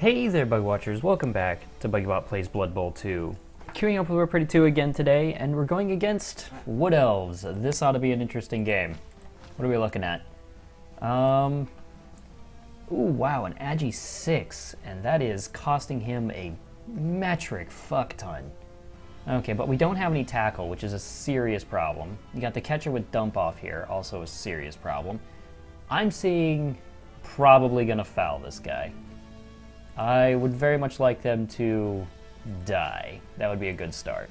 Hey there, Bug Watchers. Welcome back to BuggyBot Plays Blood Bowl 2. Queuing up with We're Pretty 2 again today, and we're going against WElves. This ought to be an interesting game. What are we looking at? Ooh, wow, an Agi 6, and that is costing him a metric fuck ton. Okay, but we don't have any tackle, which is a serious problem. You got the catcher with dump off here, also a serious problem. I'm seeing probably gonna foul this guy. I would very much like them to die. That would be a good start.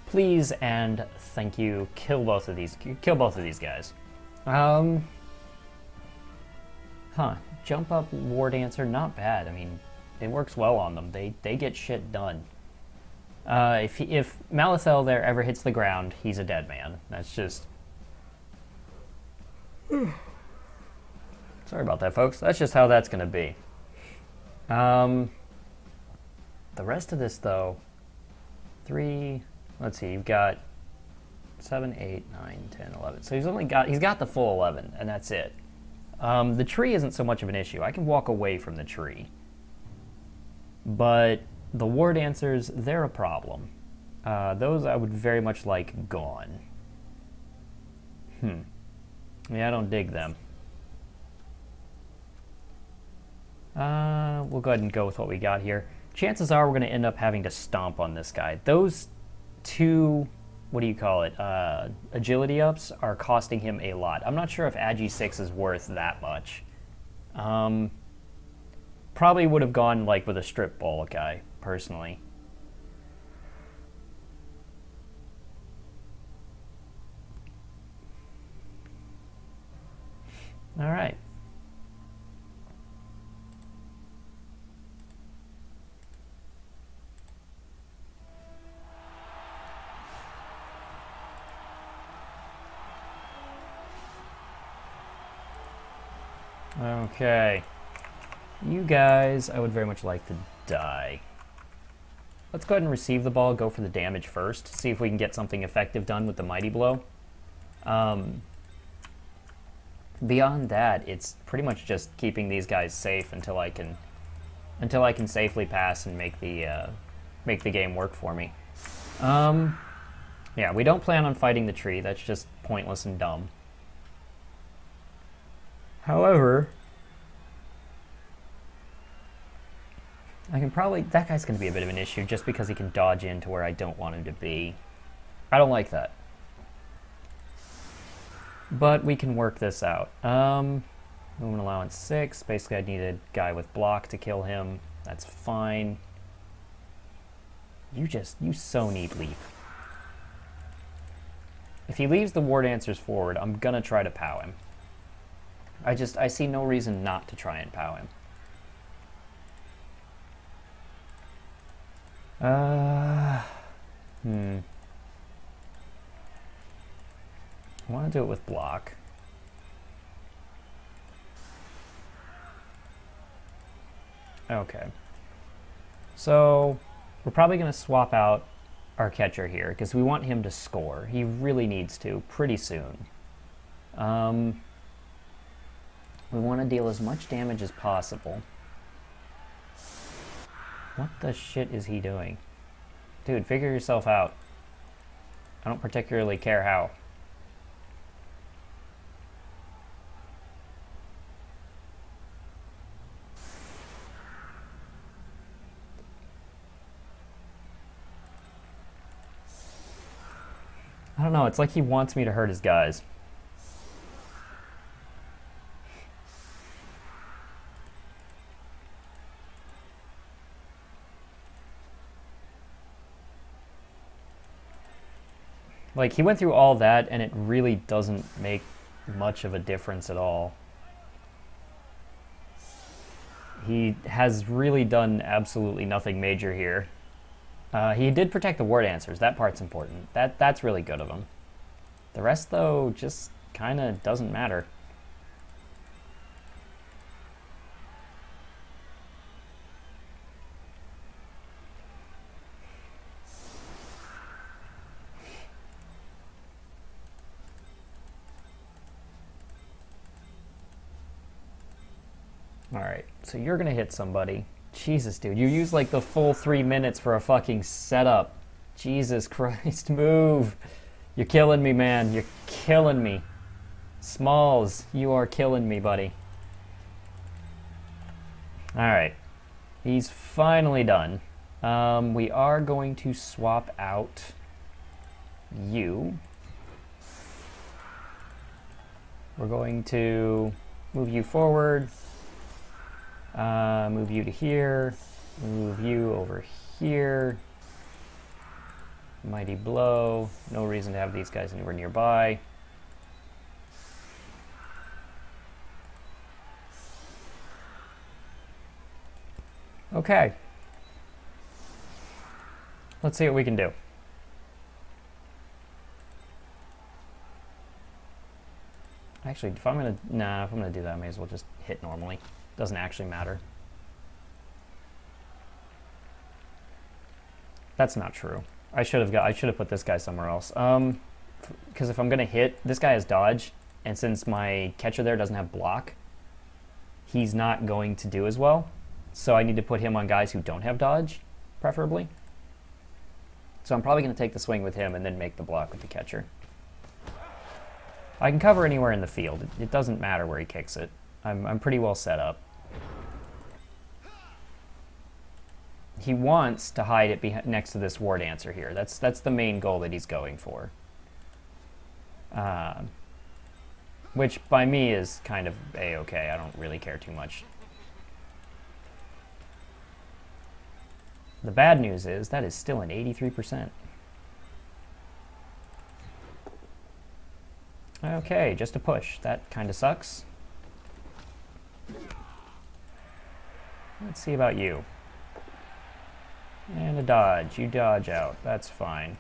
Please and thank you. Kill both of these. Kill both of these guys. Jump up war dancer, not bad. I mean, it works well on them. They get shit done. If Malithel there ever hits the ground, he's a dead man. That's just. Sorry about that, folks. That's just how that's gonna be. The rest of this, though, let's see, you've got 7, 8, 9, 10, 11. So he's got the full 11, and that's it. The tree isn't so much of an issue. I can walk away from the tree. But the war dancers, they're a problem. Those I would very much like gone. Yeah, I don't dig them. We'll go ahead and go with what we got here. Chances are we're going to end up having to stomp on this guy. Those two, what do you call it, agility ups are costing him a lot. I'm not sure if Agi 6 is worth that much. Probably would have gone like with a strip ball guy, personally. All right. Okay. You guys, I would very much like to die. Let's go ahead and receive the ball, go for the damage first, see if we can get something effective done with the Mighty Blow. Beyond that, it's pretty much just keeping these guys safe until I can safely pass and make the game work for me. Yeah, we don't plan on fighting the tree. That's just pointless and dumb. However, that guy's going to be a bit of an issue just because he can dodge into where I don't want him to be. I don't like that. But we can work this out. Movement allowance 6. Basically, I need a guy with block to kill him. That's fine. You so need leap. If he leaves the war dancers forward, I'm going to try to POW him. I see no reason not to try and POW him. I want to do it with block. Okay. So, we're probably going to swap out our catcher here, because we want him to score. He really needs to, pretty soon. We want to deal as much damage as possible. What the shit is he doing? Dude, figure yourself out. I don't particularly care how. I don't know, it's like he wants me to hurt his guys. Like, he went through all that, and it really doesn't make much of a difference at all. He has really done absolutely nothing major here. He did protect the war dancers. That part's important. That's really good of him. The rest, though, just kind of doesn't matter. Alright, so you're going to hit somebody. Jesus, dude. You use like the full 3 minutes for a fucking setup. Jesus Christ, move. You're killing me, man. You're killing me. Smalls, you are killing me, buddy. Alright. He's finally done. We are going to swap out you. We're going to move you forward. Move you to here. Move you over here. Mighty blow. No reason to have these guys anywhere nearby. Okay. Let's see what we can do. Actually, if I'm gonna do that, I may as well just hit normally. Doesn't actually matter. That's not true. I should have put this guy somewhere else. Because if I'm gonna hit, this guy has dodge, and since my catcher there doesn't have block, he's not going to do as well. So I need to put him on guys who don't have dodge, preferably. So I'm probably going to take the swing with him and then make the block with the catcher. I can cover anywhere in the field. It doesn't matter where he kicks it. I'm pretty well set up. He wants to hide it next to this war dancer here. That's the main goal that he's going for. Which by me is kind of a-okay. I don't really care too much. The bad news is that is still an 83%. Okay, just a push. That kind of sucks. Let's see about you. And a dodge. You dodge out. That's fine.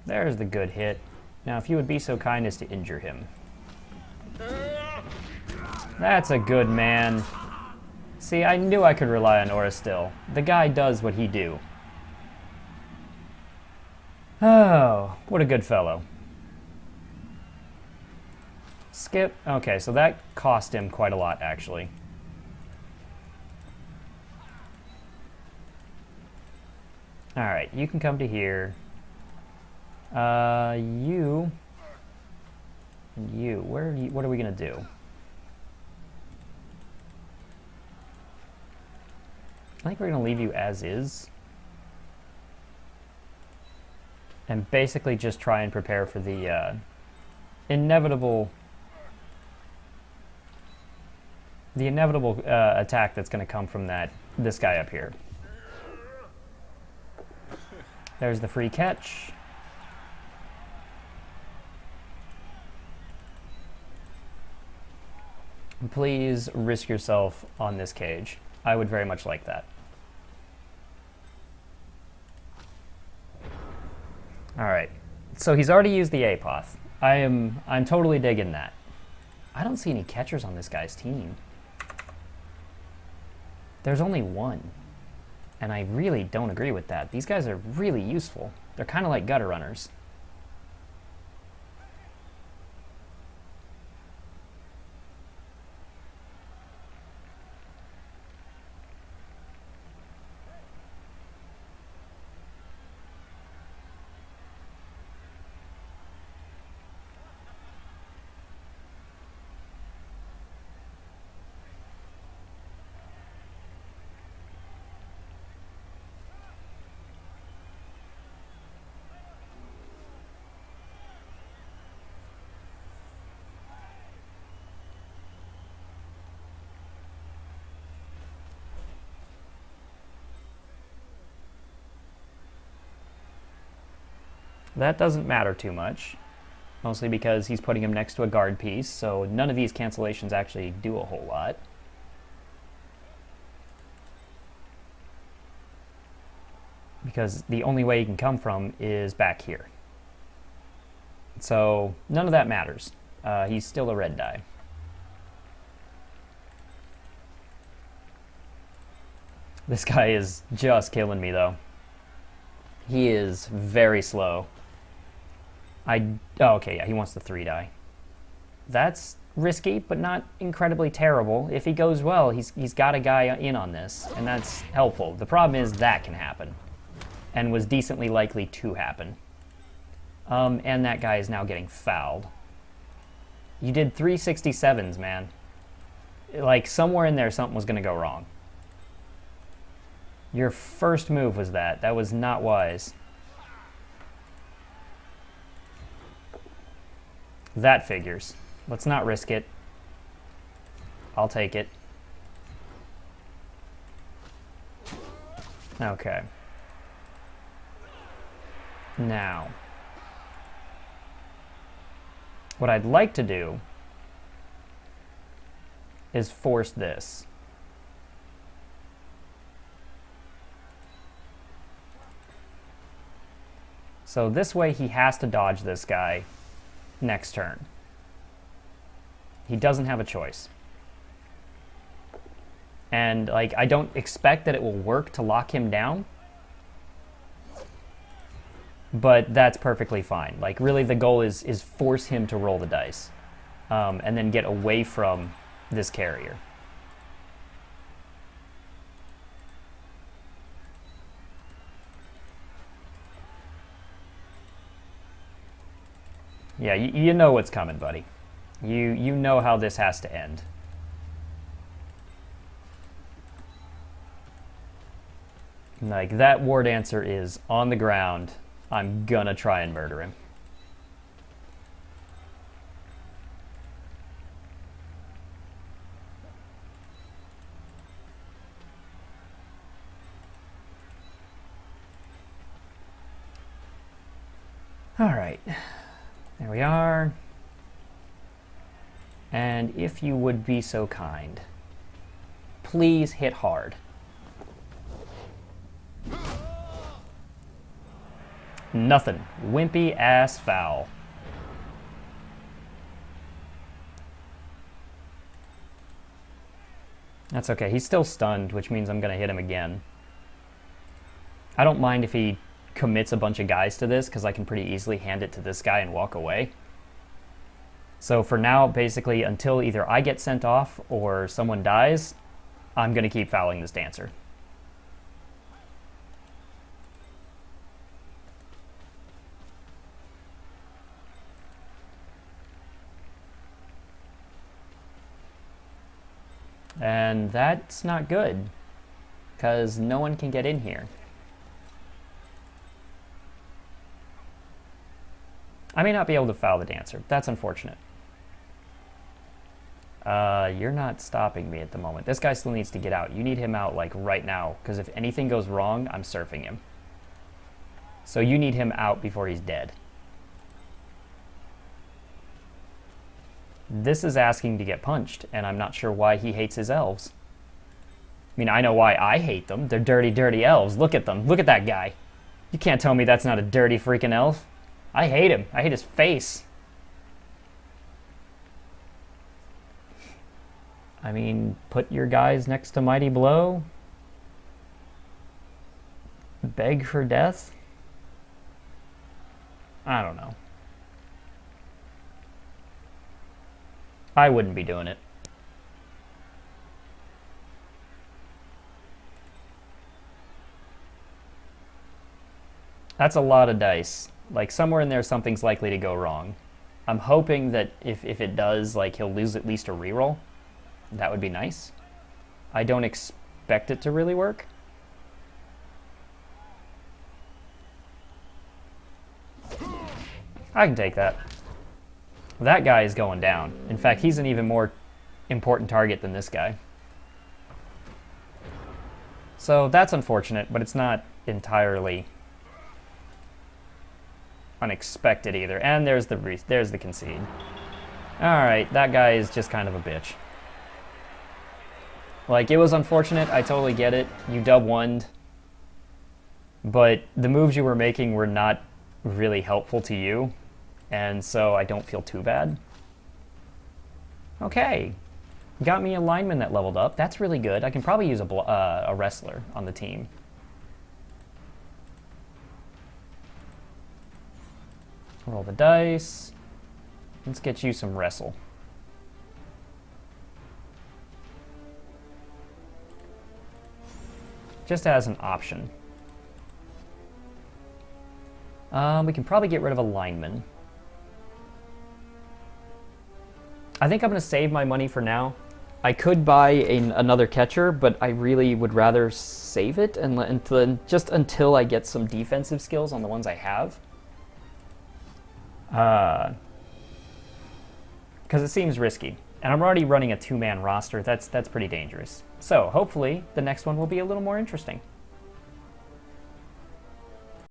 There's the good hit. Now, if you would be so kind as to injure him. That's a good man. See, I knew I could rely on Aura still. The guy does what he do. Oh, what a good fellow. Skip. Okay, so that cost him quite a lot, actually. Alright, you can come to here. You and you. What are we gonna do? I think we're gonna leave you as is, and basically just try and prepare for the inevitable attack that's gonna come from this guy up here. There's the free catch. Please risk yourself on this cage. I would very much like that. Alright, so he's already used the Apoth. I'm totally digging that. I don't see any catchers on this guy's team. There's only one. And I really don't agree with that. These guys are really useful. They're kind of like gutter runners. That doesn't matter too much, mostly because he's putting him next to a guard piece, so none of these cancellations actually do a whole lot. Because the only way he can come from is back here. So none of that matters. He's still a red die. This guy is just killing me, though. He is very slow. Oh, okay, yeah, he wants the 3 die. That's risky, but not incredibly terrible. If he goes well, he's got a guy in on this, and that's helpful. The problem is that can happen, and was decently likely to happen. And that guy is now getting fouled. You did 367s, man. Like, somewhere in there, something was going to go wrong. Your first move was that. That was not wise. That figures. Let's not risk it. I'll take it. Okay. Now, what I'd like to do is force this. So this way he has to dodge this guy next turn. He doesn't have a choice. And, like, I don't expect that it will work to lock him down, but that's perfectly fine. Like, really the goal is force him to roll the dice, and then get away from this carrier. Yeah, you know what's coming, buddy. You know how this has to end. Like, that war dancer is on the ground. I'm gonna try and murder him. All right. There we are. And if you would be so kind, please hit hard. Nothing. Wimpy ass foul. That's okay. He's still stunned, which means I'm going to hit him again. I don't mind if he commits a bunch of guys to this, because I can pretty easily hand it to this guy and walk away. So for now, basically, until either I get sent off or someone dies, I'm going to keep fouling this dancer. And that's not good, because no one can get in here. I may not be able to foul the dancer. That's unfortunate. You're not stopping me at the moment. This guy still needs to get out. You need him out, like, right now, because if anything goes wrong, I'm surfing him. So you need him out before he's dead. This is asking to get punched, and I'm not sure why he hates his elves. I mean, I know why I hate them. They're dirty, dirty elves. Look at them. Look at that guy. You can't tell me that's not a dirty freaking elf. I hate him. I hate his face. I mean, put your guys next to Mighty Blow. Beg for death? I don't know. I wouldn't be doing it. That's a lot of dice. Like, somewhere in there something's likely to go wrong. I'm hoping that if it does, like, he'll lose at least a reroll. That would be nice. I don't expect it to really work. I can take that. That guy is going down. In fact, he's an even more important target than this guy. So that's unfortunate, but it's not entirely unexpected either. And there's the concede. Alright, that guy is just kind of a bitch. Like, it was unfortunate, I totally get it. You dub-woned. But the moves you were making were not really helpful to you. And so I don't feel too bad. Okay. Got me a lineman that leveled up. That's really good. I can probably use a wrestler on the team. Roll the dice. Let's get you some wrestle. Just as an option. We can probably get rid of a lineman. I think I'm going to save my money for now. I could buy another catcher, but I really would rather save it just until I get some defensive skills on the ones I have. Because it seems risky. And I'm already running a two-man roster. That's pretty dangerous. So hopefully the next one will be a little more interesting.